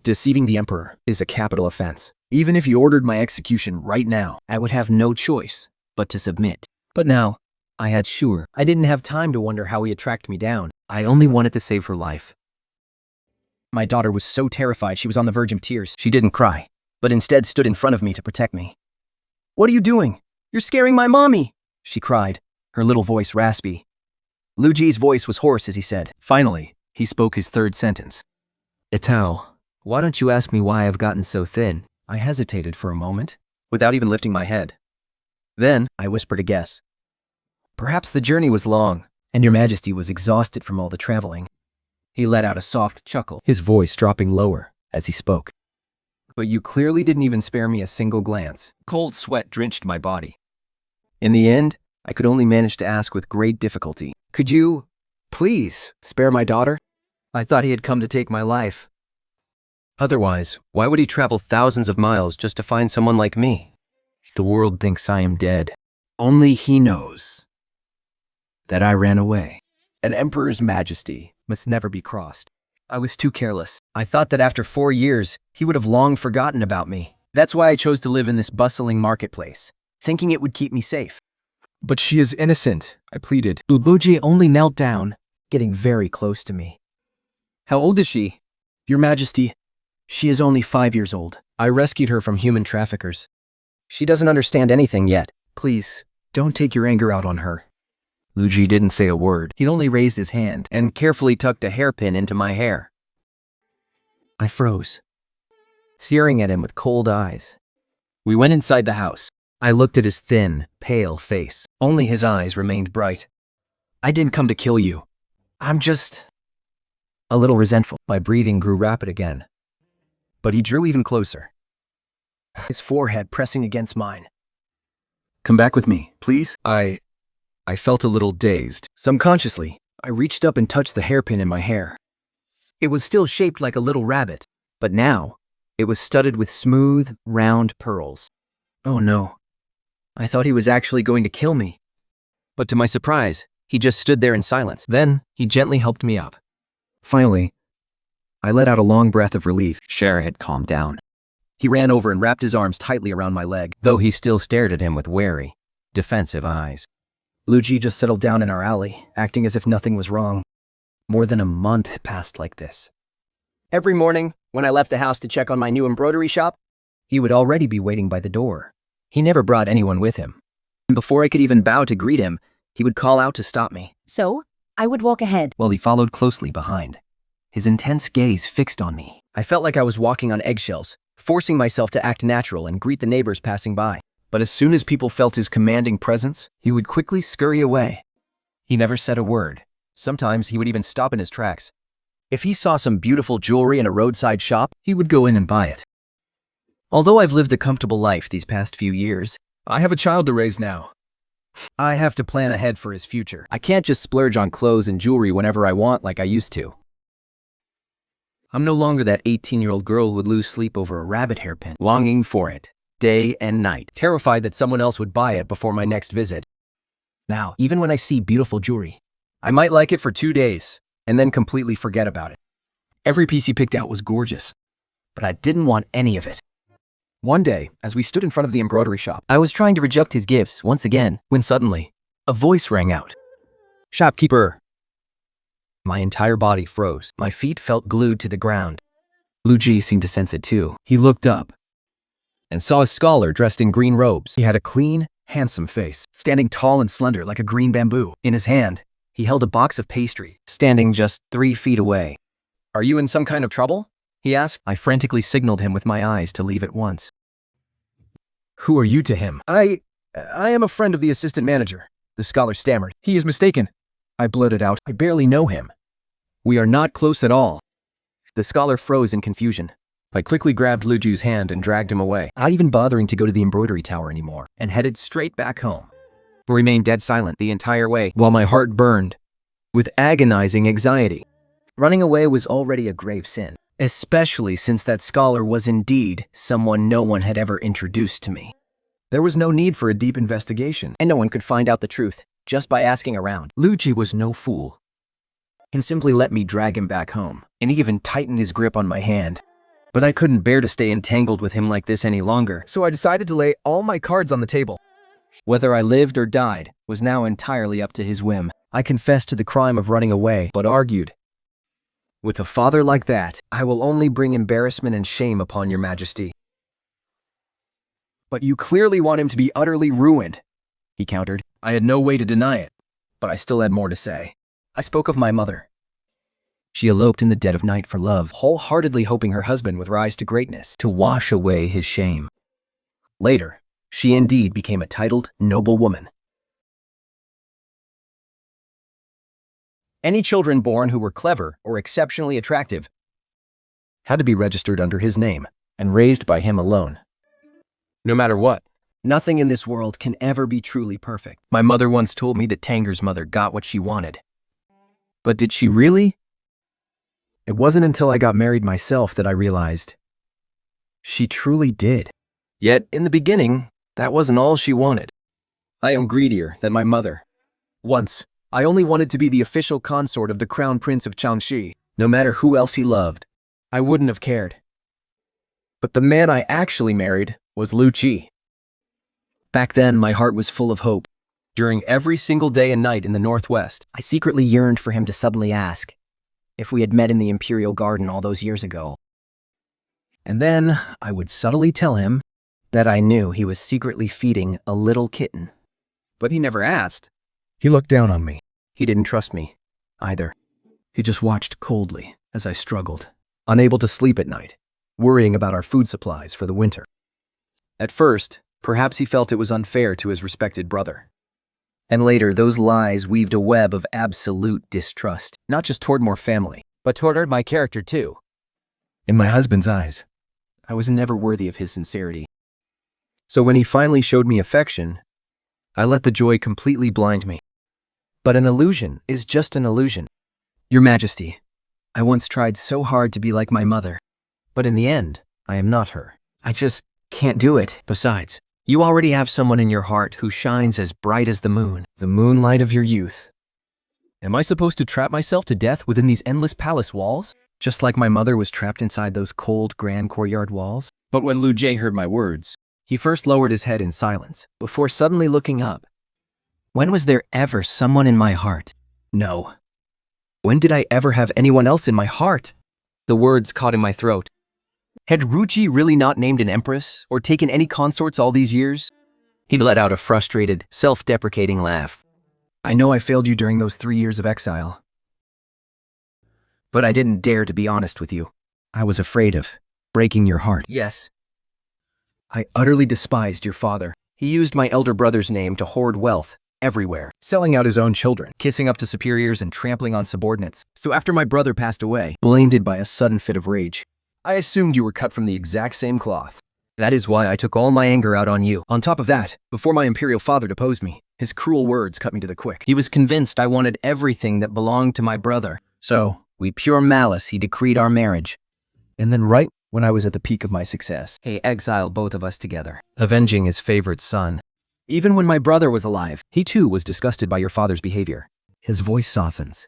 Deceiving the emperor is a capital offense. Even if he ordered my execution right now, I would have no choice but to submit. But now, I had Shure. I didn't have time to wonder how he had tracked me down. I only wanted to save her life. My daughter was so terrified she was on the verge of tears. She didn't cry, but instead stood in front of me to protect me. "What are you doing? You're scaring my mommy!" she cried, her little voice raspy. Lu Ji's voice was hoarse as he said. Finally, he spoke his 3rd sentence. "Itao, why don't you ask me why I've gotten so thin?" I hesitated for a moment, without even lifting my head. Then, I whispered a guess. "Perhaps the journey was long, and your majesty was exhausted from all the traveling." He let out a soft chuckle, his voice dropping lower as he spoke. "But you clearly didn't even spare me a single glance." Cold sweat drenched my body. In the end, I could only manage to ask with great difficulty, "Could you, please, spare my daughter? I thought he had come to take my life." Otherwise, why would he travel thousands of miles just to find someone like me? The world thinks I am dead. Only he knows that I ran away. An emperor's majesty must never be crossed. I was too careless. I thought that after 4 years, he would have long forgotten about me. That's why I chose to live in this bustling marketplace, thinking it would keep me safe. "But she is innocent," I pleaded. Lubuji only knelt down, getting very close to me. "How old is she?" "Your Majesty, she is only 5 years old. I rescued her from human traffickers. She doesn't understand anything yet. Please, don't take your anger out on her." Lu Ji didn't say a word. He only raised his hand and carefully tucked a hairpin into my hair. I froze, staring at him with cold eyes. We went inside the house. I looked at his thin, pale face. Only his eyes remained bright. I didn't come to kill you. I'm just a little resentful. My breathing grew rapid again. But he drew even closer, his forehead pressing against mine. Come back with me, please. I felt a little dazed. Subconsciously, I reached up and touched the hairpin in my hair. It was still shaped like a little rabbit, but now it was studded with smooth, round pearls. Oh no. I thought he was actually going to kill me. But to my surprise, he just stood there in silence. Then, he gently helped me up. Finally, I let out a long breath of relief. Cher had calmed down. He ran over and wrapped his arms tightly around my leg, though he still stared at him with wary, defensive eyes. Luigi just settled down in our alley, acting as if nothing was wrong. More than a month passed like this. Every morning, when I left the house to check on my new embroidery shop, he would already be waiting by the door. He never brought anyone with him. And before I could even bow to greet him, he would call out to stop me. So, I would walk ahead. While he followed closely behind, his intense gaze fixed on me. I felt like I was walking on eggshells, forcing myself to act natural and greet the neighbors passing by. But as soon as people felt his commanding presence, he would quickly scurry away. He never said a word. Sometimes he would even stop in his tracks. If he saw some beautiful jewelry in a roadside shop, he would go in and buy it. Although I've lived a comfortable life these past few years, I have a child to raise now. I have to plan ahead for his future. I can't just splurge on clothes and jewelry whenever I want like I used to. I'm no longer that 18-year-old girl who would lose sleep over a rabbit hairpin, longing for it, day and night, terrified that someone else would buy it before my next visit. Now, even when I see beautiful jewelry, I might like it for 2 days, and then completely forget about it. Every piece he picked out was gorgeous, but I didn't want any of it. One day, as we stood in front of the embroidery shop, I was trying to reject his gifts once again, when suddenly, a voice rang out. "Shopkeeper!" My entire body froze. My feet felt glued to the ground. Luigi seemed to sense it too. He looked up and saw a scholar dressed in green robes. He had a clean, handsome face, standing tall and slender like a green bamboo. In his hand, he held a box of pastry, standing just 3 feet away. "Are you in some kind of trouble?" he asked. I frantically signaled him with my eyes to leave at once. "Who are you to him?" I am a friend of the assistant manager," the scholar stammered. "He is mistaken," I blurted out. "I barely know him. We are not close at all." The scholar froze in confusion. I quickly grabbed Luju's hand and dragged him away, not even bothering to go to the embroidery tower anymore, and headed straight back home. I remained dead silent the entire way, while my heart burned with agonizing anxiety. Running away was already a grave sin, especially since that scholar was indeed someone no one had ever introduced to me. There was no need for a deep investigation, and no one could find out the truth just by asking around. Luigi was no fool. He simply let me drag him back home, and he even tightened his grip on my hand. But I couldn't bear to stay entangled with him like this any longer, so I decided to lay all my cards on the table. Whether I lived or died was now entirely up to his whim. I confessed to the crime of running away, but argued, "With a father like that, I will only bring embarrassment and shame upon your majesty." "But you clearly want him to be utterly ruined," he countered. I had no way to deny it, but I still had more to say. I spoke of my mother. She eloped in the dead of night for love, wholeheartedly hoping her husband would rise to greatness, to wash away his shame. Later, she indeed became a titled, noble woman. Any children born who were clever or exceptionally attractive had to be registered under his name and raised by him alone. No matter what, nothing in this world can ever be truly perfect. My mother once told me that Tanger's mother got what she wanted. But did she really? It wasn't until I got married myself that I realized she truly did. Yet, in the beginning, that wasn't all she wanted. I am greedier than my mother. Once, I only wanted to be the official consort of the Crown Prince of Changxi. No matter who else he loved, I wouldn't have cared. But the man I actually married was Lu Qi. Back then, my heart was full of hope. During every single day and night in the Northwest, I secretly yearned for him to suddenly ask if we had met in the Imperial Garden all those years ago. And then I would subtly tell him that I knew he was secretly feeding a little kitten. But he never asked. He looked down on me. He didn't trust me either. He just watched coldly as I struggled, unable to sleep at night, worrying about our food supplies for the winter. At first, perhaps he felt it was unfair to his respected brother. And later, those lies weaved a web of absolute distrust, not just toward more family, but toward my character too. In my husband's eyes, I was never worthy of his sincerity. So when he finally showed me affection, I let the joy completely blind me. But an illusion is just an illusion. Your Majesty, I once tried so hard to be like my mother, but in the end, I am not her. I just can't do it. Besides, you already have someone in your heart who shines as bright as the moonlight of your youth. Am I supposed to trap myself to death within these endless palace walls? Just like my mother was trapped inside those cold grand courtyard walls? But when Liu Jie heard my words, he first lowered his head in silence, before suddenly looking up. When was there ever someone in my heart? No. When did I ever have anyone else in my heart? The words caught in my throat. Had Ruji really not named an empress or taken any consorts all these years? He let out a frustrated, self-deprecating laugh. I know I failed you during those 3 years of exile. But I didn't dare to be honest with you. I was afraid of breaking your heart. Yes. I utterly despised your father. He used my elder brother's name to hoard wealth everywhere, selling out his own children, kissing up to superiors and trampling on subordinates. So after my brother passed away, blinded by a sudden fit of rage, I assumed you were cut from the exact same cloth. That is why I took all my anger out on you. On top of that, before my imperial father deposed me, his cruel words cut me to the quick. He was convinced I wanted everything that belonged to my brother. So, with pure malice, he decreed our marriage. And then right when I was at the peak of my success, he exiled both of us together, avenging his favorite son. Even when my brother was alive, he too was disgusted by your father's behavior. His voice softens.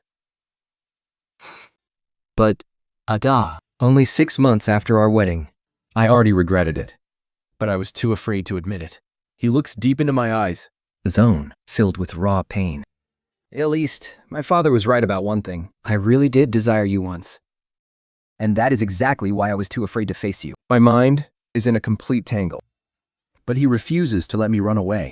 But, Ada, only 6 months after our wedding, I already regretted it. But I was too afraid to admit it. He looks deep into my eyes, his own filled with raw pain. At least, my father was right about one thing. I really did desire you once. And that is exactly why I was too afraid to face you. My mind is in a complete tangle. But he refuses to let me run away.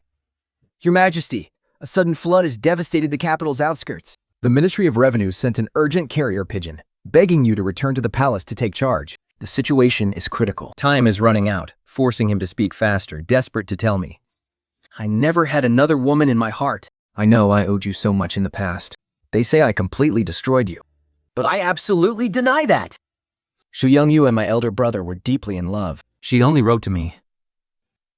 Your Majesty, a sudden flood has devastated the capital's outskirts. The Ministry of Revenue sent an urgent carrier pigeon, begging you to return to the palace to take charge. The situation is critical. Time is running out, forcing him to speak faster, desperate to tell me. I never had another woman in my heart. I know I owed you so much in the past. They say I completely destroyed you. But I absolutely deny that. Xu Yongyu and my elder brother were deeply in love. She only wrote to me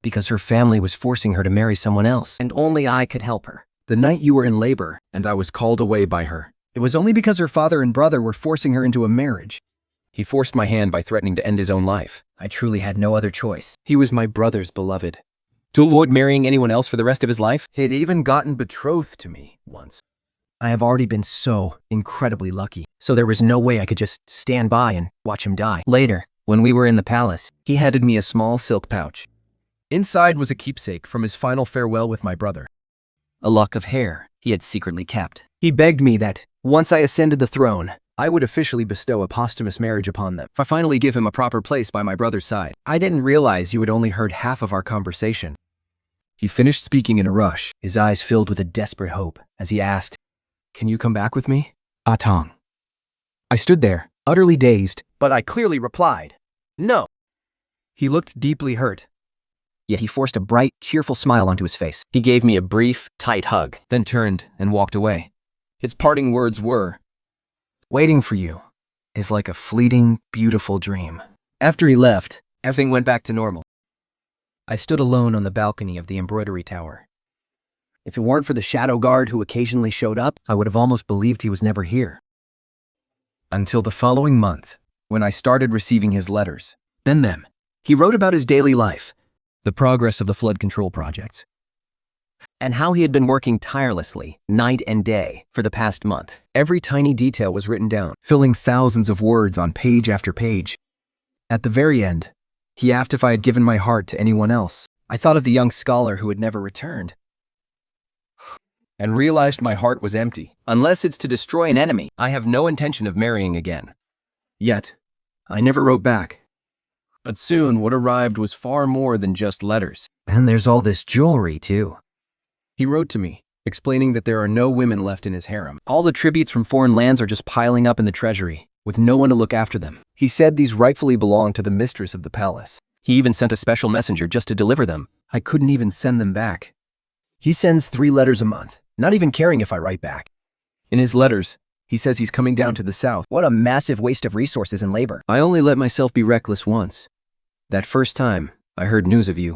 because her family was forcing her to marry someone else, and only I could help her. The night you were in labor, and I was called away by her. It was only because her father and brother were forcing her into a marriage. He forced my hand by threatening to end his own life. I truly had no other choice. He was my brother's beloved. To avoid marrying anyone else for the rest of his life, he'd even gotten betrothed to me once. I have already been so incredibly lucky, so there was no way I could just stand by and watch him die. Later, when we were in the palace, he handed me a small silk pouch. Inside was a keepsake from his final farewell with my brother. A lock of hair he had secretly kept. He begged me that, once I ascended the throne, I would officially bestow a posthumous marriage upon them. I finally give him a proper place by my brother's side. I didn't realize you had only heard half of our conversation. He finished speaking in a rush, his eyes filled with a desperate hope, as he asked, "Can you come back with me?" Atang. I stood there, utterly dazed, but I clearly replied, "No." He looked deeply hurt. Yet he forced a bright, cheerful smile onto his face. He gave me a brief, tight hug, then turned and walked away. His parting words were, "Waiting for you is like a fleeting, beautiful dream." After he left, everything went back to normal. I stood alone on the balcony of the embroidery tower. If it weren't for the shadow guard who occasionally showed up, I would have almost believed he was never here. Until the following month, when I started receiving his letters. Then he wrote about his daily life, the progress of the flood control projects, and how he had been working tirelessly, night and day, for the past month. Every tiny detail was written down, filling thousands of words on page after page. At the very end, he asked if I had given my heart to anyone else. I thought of the young scholar who had never returned, and realized my heart was empty. Unless it's to destroy an enemy, I have no intention of marrying again. Yet, I never wrote back. But soon, what arrived was far more than just letters. And there's all this jewelry, too. He wrote to me, explaining that there are no women left in his harem. All the tributes from foreign lands are just piling up in the treasury, with no one to look after them. He said these rightfully belonged to the mistress of the palace. He even sent a special messenger just to deliver them. I couldn't even send them back. He sends 3 letters a month, not even caring if I write back. In his letters, he says he's coming down to the south. What a massive waste of resources and labor. I only let myself be reckless once. That first time, I heard news of you.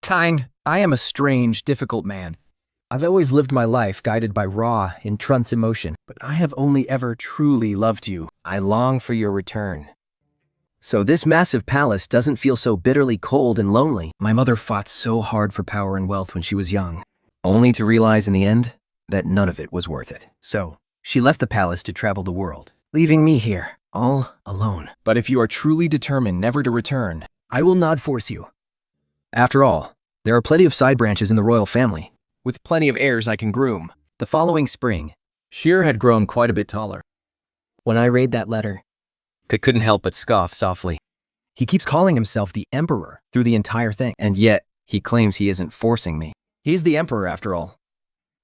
Tyne, I am a strange, difficult man. I've always lived my life guided by raw, intense emotion, but I have only ever truly loved you. I long for your return. So this massive palace doesn't feel so bitterly cold and lonely. My mother fought so hard for power and wealth when she was young, only to realize in the end that none of it was worth it. So she left the palace to travel the world, leaving me here, all alone. But if you are truly determined never to return, I will not force you. After all, there are plenty of side branches in the royal family, with plenty of heirs I can groom. The following spring, Sheer had grown quite a bit taller. When I read that letter, I couldn't help but scoff softly. He keeps calling himself the Emperor through the entire thing, and yet he claims he isn't forcing me. He's the Emperor after all.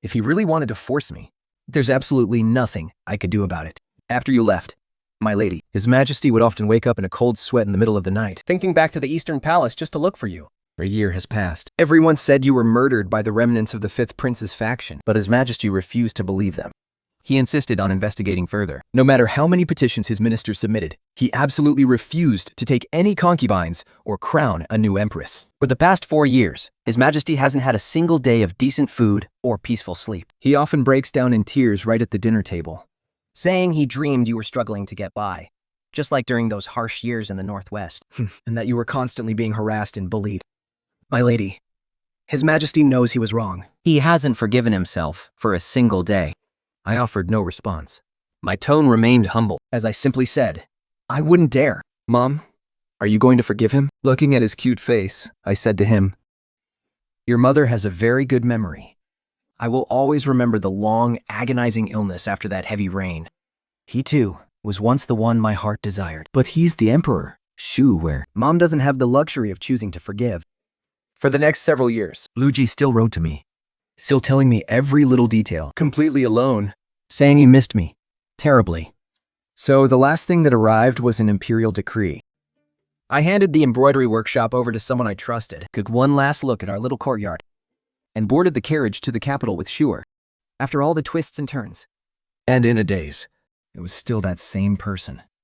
If he really wanted to force me, there's absolutely nothing I could do about it. After you left, my lady, His Majesty would often wake up in a cold sweat in the middle of the night, thinking back to the Eastern Palace just to look for you. A year has passed. Everyone said you were murdered by the remnants of the 5th Prince's faction, but His Majesty refused to believe them. He insisted on investigating further. No matter how many petitions his ministers submitted, he absolutely refused to take any concubines or crown a new empress. For the past 4 years, His Majesty hasn't had a single day of decent food or peaceful sleep. He often breaks down in tears right at the dinner table, saying he dreamed you were struggling to get by, just like during those harsh years in the Northwest, and that you were constantly being harassed and bullied. My lady, His Majesty knows he was wrong. He hasn't forgiven himself for a single day. I offered no response. My tone remained humble, as I simply said, I wouldn't dare. Mom, are you going to forgive him? Looking at his cute face, I said to him, your mother has a very good memory. I will always remember the long, agonizing illness after that heavy rain. He too was once the one my heart desired, but he's the Emperor. Shoo, where Mom doesn't have the luxury of choosing to forgive. For the next several years, Luigi still wrote to me, still telling me every little detail, completely alone, saying he missed me terribly. So the last thing that arrived was an imperial decree. I handed the embroidery workshop over to someone I trusted, took one last look at our little courtyard, and boarded the carriage to the capital with Shure. After all the twists and turns, and in a daze, it was still that same person.